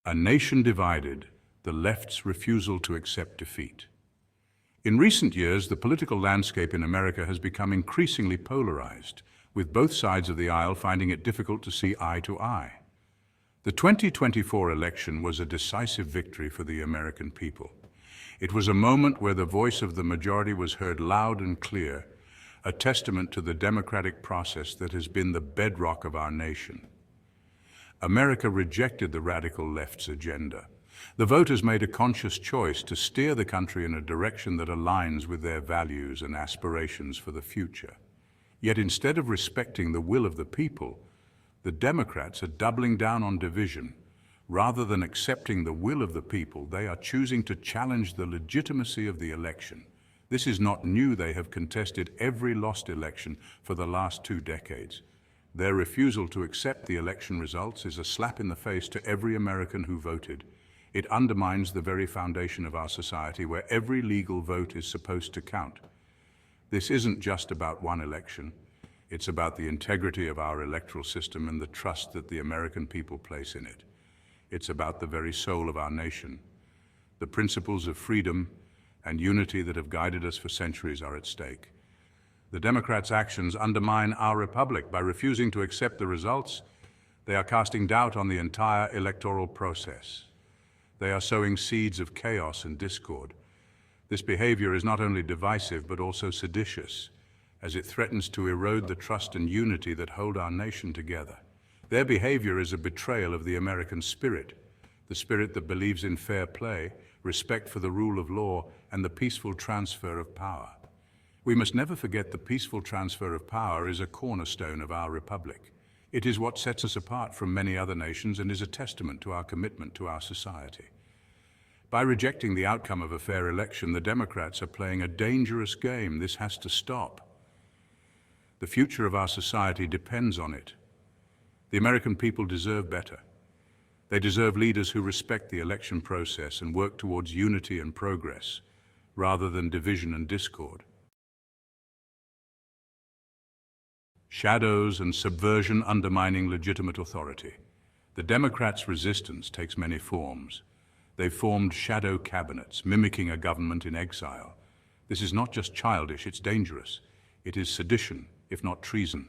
A nation divided, the left's refusal to accept defeat. In recent years, the political landscape in America has become increasingly polarized, with both sides of the aisle finding it difficult to see eye to eye. The 2024 election was a decisive victory for the American people. It was a moment where the voice of the majority was heard loud and clear, a testament to the democratic process that has been the bedrock of our nation. America rejected the radical left's agenda. The voters made a conscious choice to steer the country in a direction that aligns with their values and aspirations for the future. Yet instead of respecting the will of the people, the Democrats are doubling down on division. Rather than accepting the will of the people, they are choosing to challenge the legitimacy of the election. This is not new. They have contested every lost election for the last 2 decades. Their refusal to accept the election results is a slap in the face to every American who voted. It undermines the very foundation of our society where every legal vote is supposed to count. This isn't just about one election. It's about the integrity of our electoral system and the trust that the American people place in it. It's about the very soul of our nation. The principles of freedom and unity that have guided us for centuries are at stake. The Democrats' actions undermine our republic. By refusing to accept the results, they are casting doubt on the entire electoral process. They are sowing seeds of chaos and discord. This behavior is not only divisive but also seditious, as it threatens to erode the trust and unity that hold our nation together. Their behavior is a betrayal of the American spirit, the spirit that believes in fair play, respect for the rule of law, and the peaceful transfer of power. We must never forget the peaceful transfer of power is a cornerstone of our republic. It is what sets us apart from many other nations and is a testament to our commitment to our society. By rejecting the outcome of a fair election, the Democrats are playing a dangerous game. This has to stop. The future of our society depends on it. The American people deserve better. They deserve leaders who respect the election process and work towards unity and progress, rather than division and discord. Shadows and subversion undermining legitimate authority. The Democrats' resistance takes many forms. They've formed shadow cabinets, mimicking a government in exile. This is not just childish, it's dangerous. It is sedition, if not treason.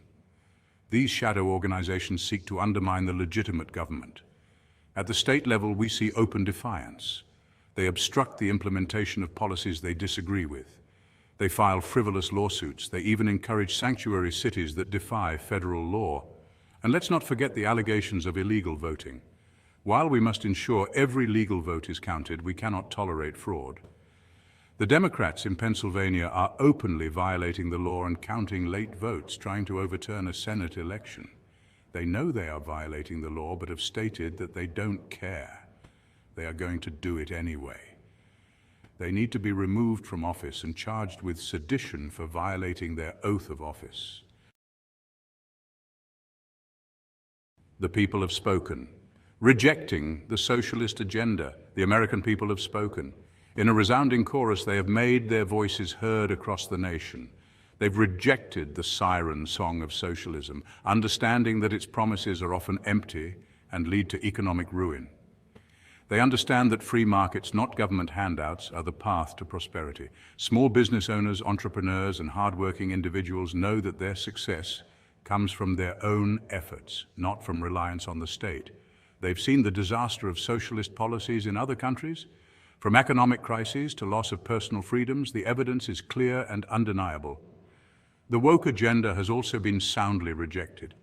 These shadow organizations seek to undermine the legitimate government. At the state level, we see open defiance. They obstruct the implementation of policies they disagree with. They file frivolous lawsuits. They even encourage sanctuary cities that defy federal law. And let's not forget the allegations of illegal voting. While we must ensure every legal vote is counted, we cannot tolerate fraud. The Democrats in Pennsylvania are openly violating the law and counting late votes, trying to overturn a Senate election. They know they are violating the law, but have stated that they don't care. They are going to do it anyway. They need to be removed from office and charged with sedition for violating their oath of office. The people have spoken. Rejecting the socialist agenda, the American people have spoken. In a resounding chorus, they have made their voices heard across the nation. They've rejected the siren song of socialism, understanding that its promises are often empty and lead to economic ruin. They understand that free markets, not government handouts, are the path to prosperity. Small business owners, entrepreneurs, and hardworking individuals know that their success comes from their own efforts, not from reliance on the state. They've seen the disaster of socialist policies in other countries. From economic crises to loss of personal freedoms, the evidence is clear and undeniable. The woke agenda has also been soundly rejected.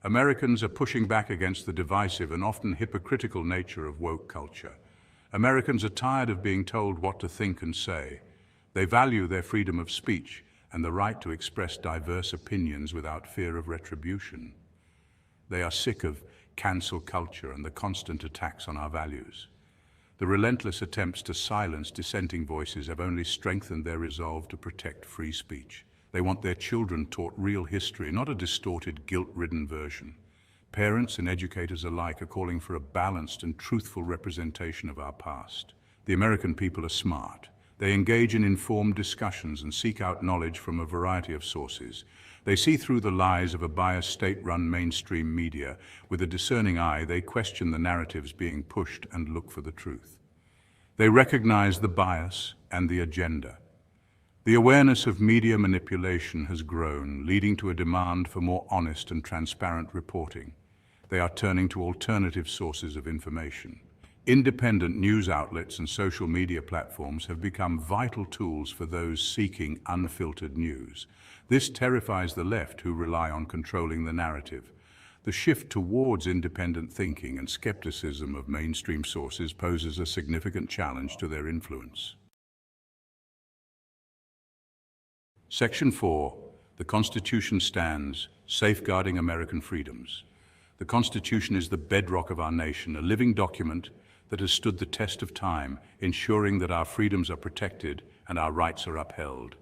Americans are pushing back against the divisive and often hypocritical nature of woke culture. Americans are tired of being told what to think and say. They value their freedom of speech and the right to express diverse opinions without fear of retribution. They are sick of cancel culture and the constant attacks on our values. The relentless attempts to silence dissenting voices have only strengthened their resolve to protect free speech. They want their children taught real history, not a distorted, guilt-ridden version. Parents and educators alike are calling for a balanced and truthful representation of our past. The American people are smart. They engage in informed discussions and seek out knowledge from a variety of sources. They see through the lies of a biased state-run mainstream media. With a discerning eye, they question the narratives being pushed and look for the truth. They recognize the bias and the agenda. The awareness of media manipulation has grown, leading to a demand for more honest and transparent reporting. They are turning to alternative sources of information. Independent news outlets and social media platforms have become vital tools for those seeking unfiltered news. This terrifies the left, who rely on controlling the narrative. The shift towards independent thinking and skepticism of mainstream sources poses a significant challenge to their influence. Section 4. The Constitution stands, safeguarding American freedoms. The Constitution is the bedrock of our nation, a living document that has stood the test of time, ensuring that our freedoms are protected and our rights are upheld.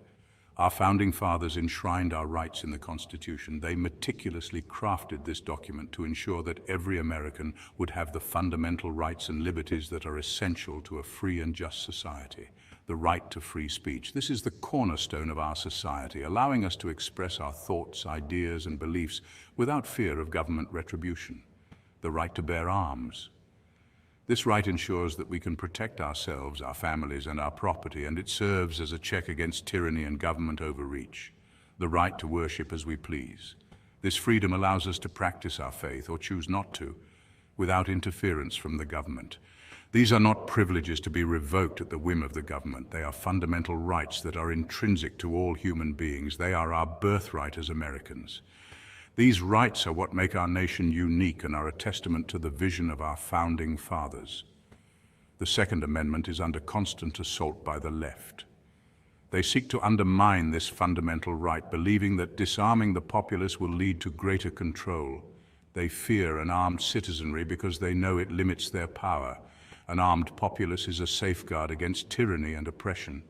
Our founding fathers enshrined our rights in the Constitution. They meticulously crafted this document to ensure that every American would have the fundamental rights and liberties that are essential to a free and just society. The right to free speech. This is the cornerstone of our society, allowing us to express our thoughts, ideas, and beliefs without fear of government retribution. The right to bear arms. This right ensures that we can protect ourselves, our families, and our property, and it serves as a check against tyranny and government overreach. The right to worship as we please. This freedom allows us to practice our faith, or choose not to, without interference from the government. These are not privileges to be revoked at the whim of the government. They are fundamental rights that are intrinsic to all human beings. They are our birthright as Americans. These rights are what make our nation unique and are a testament to the vision of our founding fathers. The Second Amendment is under constant assault by the left. They seek to undermine this fundamental right, believing that disarming the populace will lead to greater control. They fear an armed citizenry because they know it limits their power. An armed populace is a safeguard against tyranny and oppression.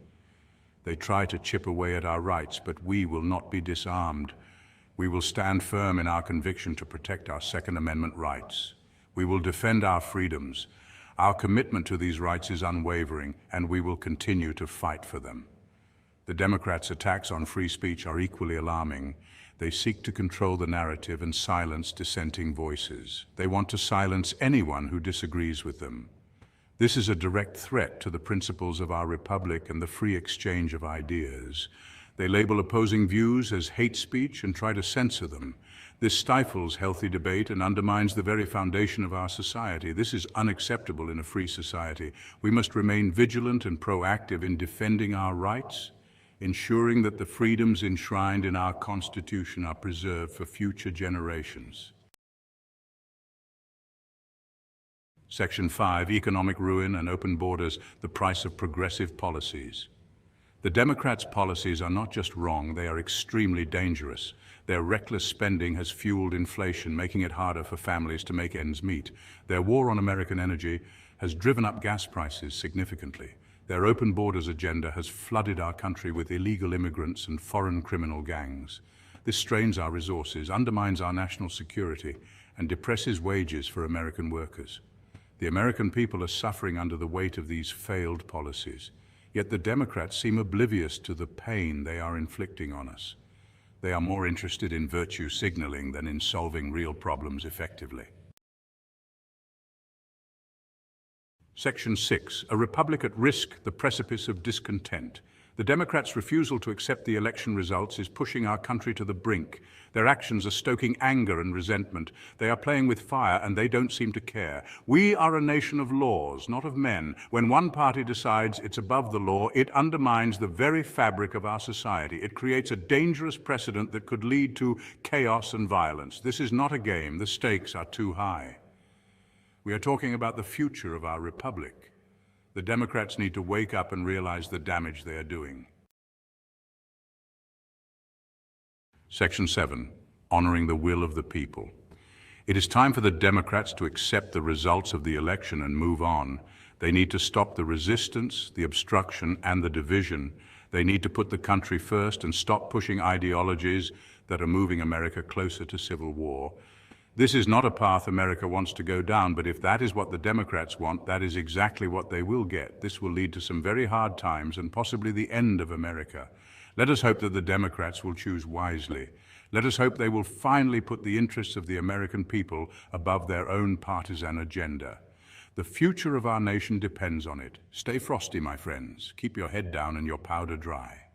They try to chip away at our rights, but we will not be disarmed. We will stand firm in our conviction to protect our Second Amendment rights. We will defend our freedoms. Our commitment to these rights is unwavering, and we will continue to fight for them. The Democrats' attacks on free speech are equally alarming. They seek to control the narrative and silence dissenting voices. They want to silence anyone who disagrees with them. This is a direct threat to the principles of our republic and the free exchange of ideas. They label opposing views as hate speech and try to censor them. This stifles healthy debate and undermines the very foundation of our society. This is unacceptable in a free society. We must remain vigilant and proactive in defending our rights, ensuring that the freedoms enshrined in our Constitution are preserved for future generations. Section 5, Economic ruin and open borders, the price of progressive policies. The Democrats' policies are not just wrong, they are extremely dangerous. Their reckless spending has fueled inflation, making it harder for families to make ends meet. Their war on American energy has driven up gas prices significantly. Their open borders agenda has flooded our country with illegal immigrants and foreign criminal gangs. This strains our resources, undermines our national security, and depresses wages for American workers. The American people are suffering under the weight of these failed policies. Yet the Democrats seem oblivious to the pain they are inflicting on us. They are more interested in virtue signaling than in solving real problems effectively. Section 6, a republic at risk, the precipice of discontent. The Democrats' refusal to accept the election results is pushing our country to the brink. Their actions are stoking anger and resentment. They are playing with fire and they don't seem to care. We are a nation of laws, not of men. When one party decides it's above the law, it undermines the very fabric of our society. It creates a dangerous precedent that could lead to chaos and violence. This is not a game. The stakes are too high. We are talking about the future of our republic. The Democrats need to wake up and realize the damage they are doing. Section 7, honoring the will of the people. It is time for the Democrats to accept the results of the election and move on. They need to stop the resistance, the obstruction, and the division. They need to put the country first and stop pushing ideologies that are moving America closer to civil war. This is not a path America wants to go down, but if that is what the Democrats want, that is exactly what they will get. This will lead to some very hard times and possibly the end of America. Let us hope that the Democrats will choose wisely. Let us hope they will finally put the interests of the American people above their own partisan agenda. The future of our nation depends on it. Stay frosty, my friends. Keep your head down and your powder dry.